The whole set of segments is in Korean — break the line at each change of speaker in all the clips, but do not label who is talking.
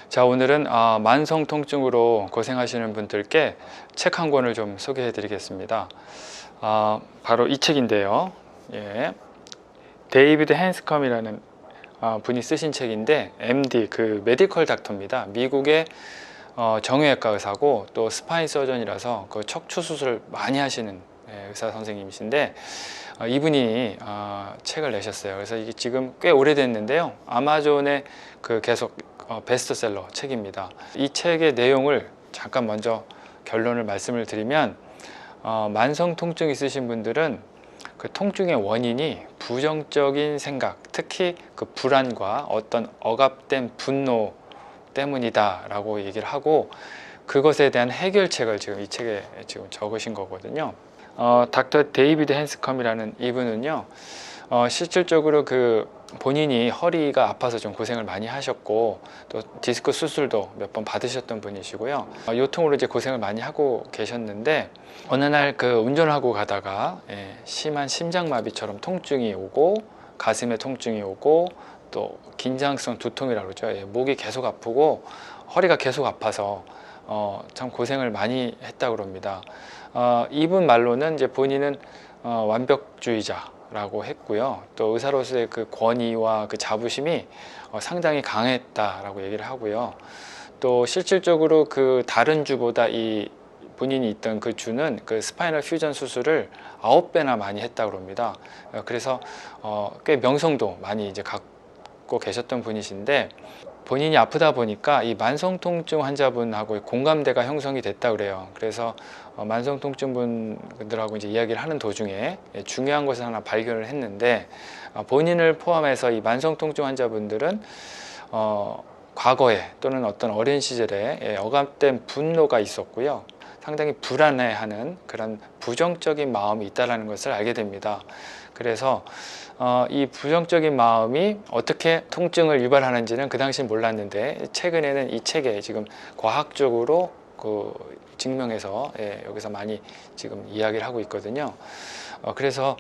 자, 오늘은 만성 통증으로 고생하시는 분들께 책 한 권을 좀 소개해 드리겠습니다. 바로 이 책인데요. 예. 데이비드 핸스컴이라는 분이 쓰신 책인데, MD, 그 메디컬 닥터입니다. 미국의 정형외과 의사고 또 스파인 서전이라서 그 척추 수술 많이 하시는 의사 선생님이신데, 이분이 책을 내셨어요. 그래서 이게 지금 꽤 오래됐는데요. 아마존에 그 계속 베스트셀러 책입니다. 이 책의 내용을 잠깐 먼저 결론을 말씀을 드리면, 만성 통증 있으신 분들은 그 통증의 원인이 부정적인 생각, 특히 그 불안과 어떤 억압된 분노 때문이다 라고 얘기를 하고, 그것에 대한 해결책을 지금 이 책에 지금 적으신 거거든요. 닥터 데이비드 핸스컴이라는 이분은요, 실질적으로 그 본인이 허리가 아파서 좀 고생을 많이 하셨고, 또 디스크 수술도 몇 번 받으셨던 분이시고요. 요통으로 이제 고생을 많이 하고 계셨는데, 어느 날 그 운전을 하고 가다가 심한 심장마비처럼 통증이 오고, 가슴에 통증이 오고, 또 긴장성 두통이라고 그러죠. 목이 계속 아프고 허리가 계속 아파서 참 고생을 많이 했다고 그럽니다. 이분 말로는 이제 본인은 완벽주의자라고 했고요. 또 의사로서의 그 권위와 그 자부심이 상당히 강했다라고 얘기를 하고요. 또 실질적으로 그 다른 주보다 이 본인이 있던 그 주는 그 스파이널 퓨전 수술을 9배나 많이 했다고 합니다. 그래서 꽤 명성도 많이 이제 갖고 계셨던 분이신데, 본인이 아프다 보니까 이 만성통증 환자분하고 공감대가 형성이 됐다 그래요. 그래서 만성통증 분들하고 이제 이야기를 하는 도중에 중요한 것을 하나 발견을 했는데, 본인을 포함해서 이 만성통증 환자분들은 과거에 또는 어떤 어린 시절에 억압된 분노가 있었고요. 상당히 불안해하는 그런 부정적인 마음이 있다는 것을 알게 됩니다. 그래서 이 부정적인 마음이 어떻게 통증을 유발하는지는 그 당시 몰랐는데, 최근에는 이 책에 지금 과학적으로 그 증명해서 여기서 많이 지금 이야기를 하고 있거든요. 그래서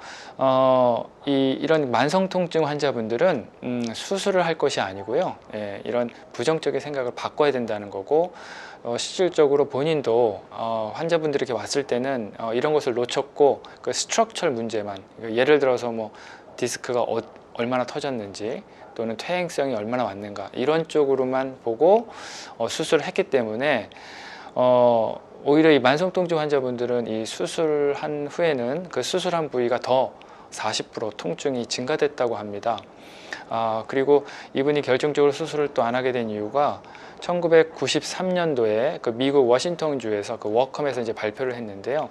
이런 만성통증 환자분들은 수술을 할 것이 아니고요. 이런 부정적인 생각을 바꿔야 된다는 거고, 실질적으로 본인도 환자분들이 이렇게 왔을 때는 이런 것을 놓쳤고, 그 스트럭처럴 문제만, 예를 들어서 뭐 디스크가 얼마나 터졌는지 또는 퇴행성이 얼마나 왔는가, 이런 쪽으로만 보고 수술을 했기 때문에 오히려 이 만성통증 환자분들은 이 수술한 후에는 그 수술한 부위가 더 40% 통증이 증가됐다고 합니다. 그리고 이분이 결정적으로 수술을 또 안 하게 된 이유가 1993년도에 그 미국 워싱턴주에서 그 워컴에서 이제 발표를 했는데요.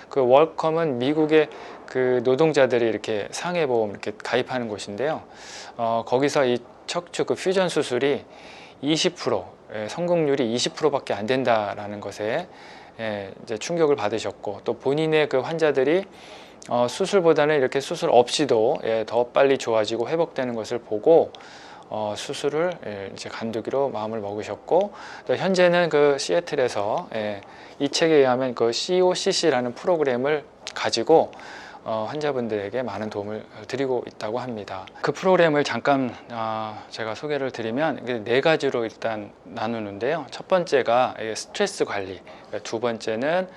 그 워컴은 미국의 그 노동자들이 이렇게 상해보험 이렇게 가입하는 곳인데요. 거기서 이 척추 그 퓨전 수술이 20%, 성공률이 20%밖에 안 된다라는 것에 이제 충격을 받으셨고, 또 본인의 그 환자들이 수술보다는 이렇게 수술 없이도 더 빨리 좋아지고 회복되는 것을 보고 수술을 이제 간두기로 마음을 먹으셨고, 또 현재는 그 시애틀에서 이 책에 의하면 그 COCC라는 프로그램을 가지고 환자분들에게 많은 도움을 드리고 있다고 합니다. 그 프로그램을 잠깐 제가 소개를 드리면, 4가지로 일단 나누는데요. 첫 번째가 스트레스 관리, 두 번째는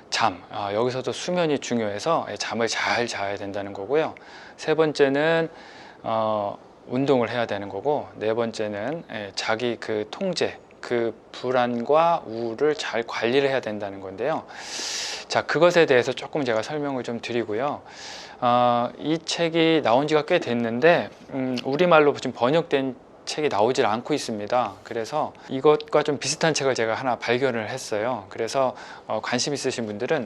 잠, 여기서도 수면이 중요해서 잠을 잘 자야 된다는 거고요. 세 번째는 운동을 해야 되는 거고, 네 번째는 자기 그 통제, 그 불안과 우울을 잘 관리를 해야 된다는 건데요. 자, 그것에 대해서 조금 제가 설명을 좀 드리고요. 이 책이 나온 지가 꽤 됐는데 우리말로 지금 번역된 책이 나오질 않고 있습니다. 그래서 이것과 좀 비슷한 책을 제가 하나 발견을 했어요. 그래서 관심 있으신 분들은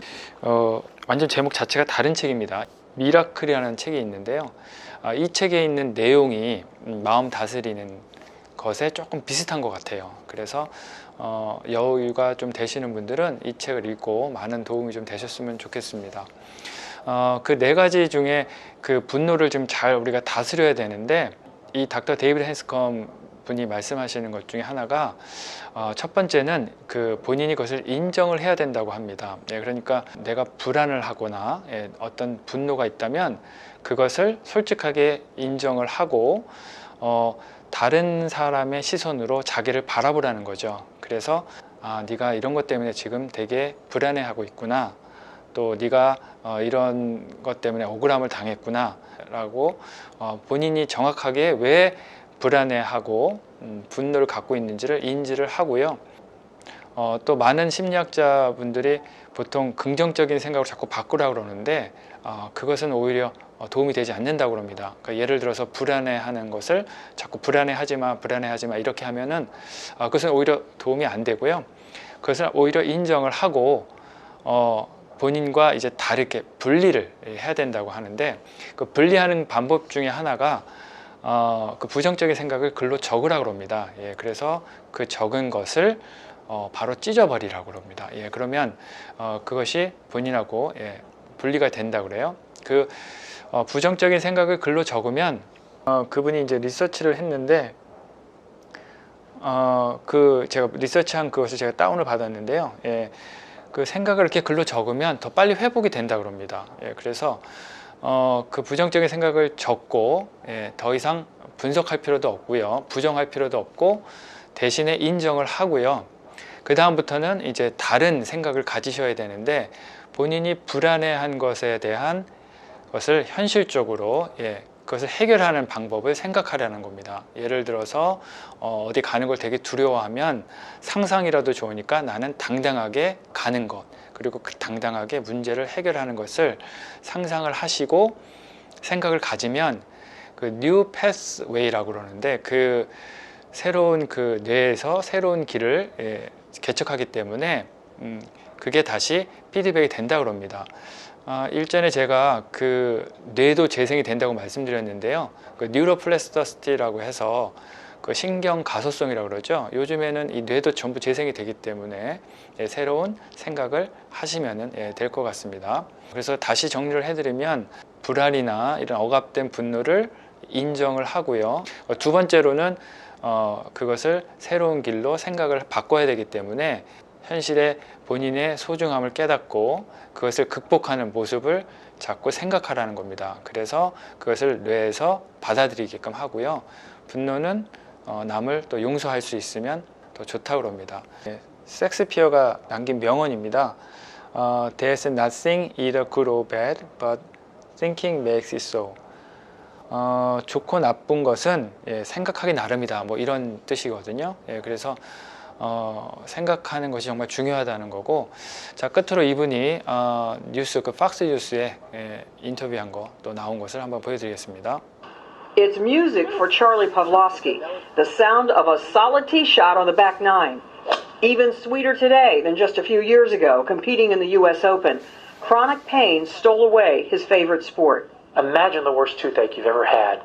완전 제목 자체가 다른 책입니다. 미라클이라는 책이 있는데요. 이 책에 있는 내용이 마음 다스리는 것에 조금 비슷한 것 같아요. 그래서 여유가 좀 되시는 분들은 이 책을 읽고 많은 도움이 좀 되셨으면 좋겠습니다. 그 4가지 중에 그 분노를 좀 잘 우리가 다스려야 되는데, 이 닥터 데이비드 핸스컴 분이 말씀하시는 것 중에 하나가 첫 번째는 그 본인이 그것을 인정을 해야 된다고 합니다. 그러니까 내가 불안을 하거나 어떤 분노가 있다면 그것을 솔직하게 인정을 하고 다른 사람의 시선으로 자기를 바라보라는 거죠. 그래서 네가 이런 것 때문에 지금 되게 불안해하고 있구나. 또 네가 이런 것 때문에 억울함을 당했구나 라고 본인이 정확하게 왜 불안해하고 분노를 갖고 있는지를 인지를 하고요. 또 많은 심리학자분들이 보통 긍정적인 생각을 자꾸 바꾸라고 그러는데 그것은 오히려 도움이 되지 않는다고 합니다. 그러니까 예를 들어서 불안해하는 것을 자꾸 불안해하지 마 이렇게 하면은 그것은 오히려 도움이 안 되고요. 그것을 오히려 인정을 하고 본인과 이제 다르게 분리를 해야 된다고 하는데, 그 분리하는 방법 중에 하나가 그 부정적인 생각을 글로 적으라고 합니다. 예, 그래서 그 적은 것을 바로 찢어버리라고 합니다. 예, 그러면 그것이 본인하고 분리가 된다고 그래요. 그 부정적인 생각을 글로 적으면 그분이 이제 리서치를 했는데 그 제가 리서치한 그것을 제가 다운을 받았는데요. 예, 그 생각을 이렇게 글로 적으면 더 빨리 회복이 된다고 합니다. 예, 그래서 그 부정적인 생각을 적고 더 이상 분석할 필요도 없고요, 부정할 필요도 없고 대신에 인정을 하고요. 그 다음부터는 이제 다른 생각을 가지셔야 되는데, 본인이 불안해한 것에 대한 것을 현실적으로 그것을 해결하는 방법을 생각하려는 겁니다. 예를 들어서 어디 가는 걸 되게 두려워하면 상상이라도 좋으니까 나는 당당하게 가는 것, 그리고 그 당당하게 문제를 해결하는 것을 상상을 하시고 생각을 가지면 그 뉴 패스웨이라고 그러는데, 그 새로운 그 뇌에서 새로운 길을 개척하기 때문에 그게 다시 피드백이 된다고 합니다. 일전에 제가 그 뇌도 재생이 된다고 말씀드렸는데요. 그 뉴로플라스티시티라고 해서 그 신경 가소성이라고 그러죠. 요즘에는 이 뇌도 전부 재생이 되기 때문에 새로운 생각을 하시면 될 것 같습니다. 그래서 다시 정리를 해드리면, 불안이나 이런 억압된 분노를 인정을 하고요. 두 번째로는 그것을 새로운 길로 생각을 바꿔야 되기 때문에 현실의 본인의 소중함을 깨닫고 그것을 극복하는 모습을 자꾸 생각하라는 겁니다. 그래서 그것을 뇌에서 받아들이게끔 하고요. 분노는 남을 또 용서할 수 있으면 더 좋다고 합니다. 섹스피어가 남긴 명언입니다. There's nothing either good or bad, but thinking makes it so. 좋고 나쁜 것은 생각하기 나름이다, 뭐 이런 뜻이거든요. 그래서 생각하는 것이 정말 중요하다는 거고. 자, 끝으로 이분이 뉴스, 그 팍스 뉴스에 인터뷰한 거 또 나온 것을 한번 보여드리겠습니다.
It's music for Charlie Pavlovsky, the sound of a solid tee shot on the back nine. Even sweeter today than just a few years ago, competing in the U.S. Open. Chronic pain stole away his favorite sport.
Imagine the worst toothache you've ever had,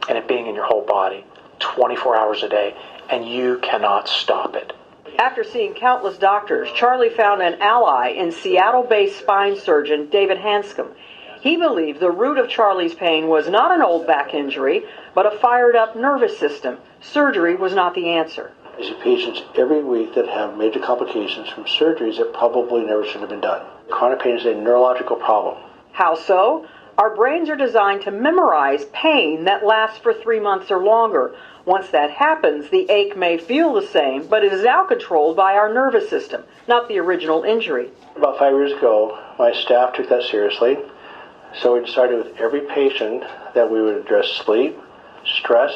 and it being in your whole body, 24 hours a day, and you cannot stop it.
After seeing countless doctors, Charlie found an ally in Seattle-based spine surgeon David Hanscom. He believed the root of Charlie's pain was not an old back injury, but a fired-up nervous system. Surgery was not the answer.
I see patients every week that have major complications from surgeries that probably never should have been done. Chronic pain is a neurological problem.
How so? Our brains are designed to memorize pain that lasts for 3 months or longer. Once that happens, the ache may feel the same, but it is now controlled by our nervous system, not the original injury.
About 5 years ago, my staff took that seriously, so we decided with every patient that we would address sleep, stress,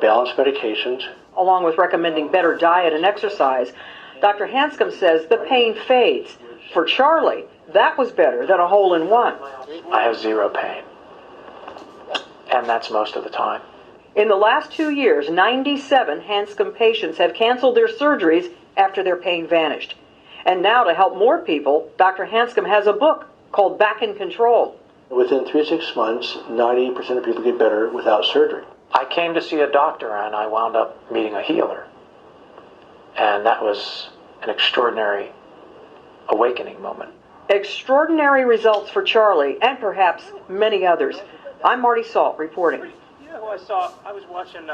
balanced medications.
Along with recommending better diet and exercise, Dr. Hanscom says the pain fades. For Charlie, that was better than a hole-in-one.
I have zero pain, and that's most of the time.
In the last 2 years, 97 Hanscom patients have canceled their surgeries after their pain vanished. And now, to help more people, Dr. Hanscom has a book called Back in Control.
Within 3 to 6 months, 90% of people get better without surgery.
I came to see a doctor, and I wound up meeting a healer. And that was an extraordinary awakening moment.
Extraordinary results for Charlie and perhaps many others. I'm Marty Salt reporting.
You know who I saw? I was watching